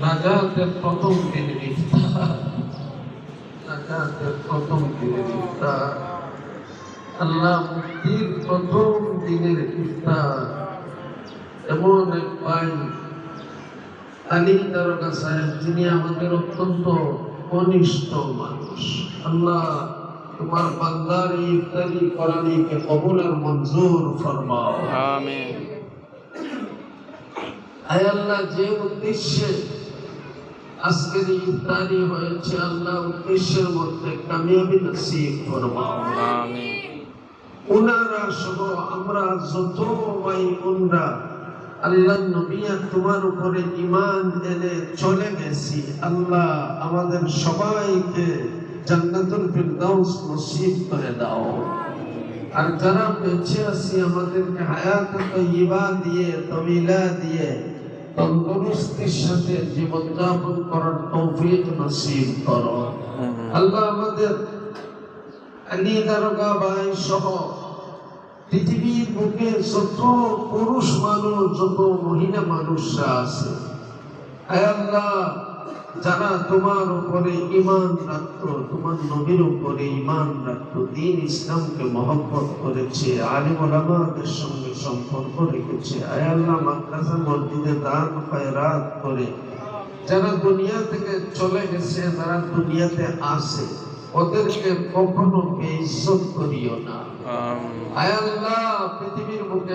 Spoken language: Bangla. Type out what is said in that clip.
নাজাতের প্রথম দিনের ইফতার, নাজাতের প্রথম দিনের ইফতার, আল্লাহ মুক্তির প্রথম দিনের ইফতার। এমন এক ভাই আলী দারোগা সাহেব, যিনি আমাদের অত্যন্ত কনিষ্ঠ মানুষ। আল্লাহ তোমার বান্দার ইফতারি করানিকে কবুল আর মঞ্জুর ফরমাও, আমিন। আয় আল্লাহ, যে উদ্দেশ্যে আজকের ইফতারি হয়েছে, আল্লাহ উদ্দেশ্যের মধ্যে কামিয়াবি নসিব ফরমাও, আমিন। উনারা সহ আমরা যত ভাই বোনরা আল্লাহ নবী আর তোমার উপরে ঈমান এনে চলে গেছি, আল্লাহ আমাদের সবাইকে জান্নাতুল ফিরদাউস নসিব করে দাও। আর যারা বেঁচে আছি আমাদেরকে হায়াত তাইয়্যিবা দিয়ে, তওয়িলা দিয়ে তন্দুরুস্তির সাথে জীবনযাপন করার তৌফিক নসিব করো। আল্লাহ আমাদের আলী দারোগা ভাই সহ পৃথিবীর বুকে যত পুরুষ মানুষ, যত মহিলা মানুষরা আছে, আয় আল্লাহ, যারা তোমার উপরে ঈমান রাখতো, তোমার নবীর উপরে ঈমান রাখতো, দ্বীন ইসলামকে মহব্বত করেছে, আলিম ওলামাদের সঙ্গে সম্পর্ক রেখেছে, আয় আল্লাহ মাদ্রাসা মসজিদে দান খয়রাত করে যারা দুনিয়া থেকে চলে গেছে, যারা দুনিয়াতে আসে, ওদেরকে কখনো বেইজ্জত করিও না। আয় আল্লাহ, পৃথিবীর বুকে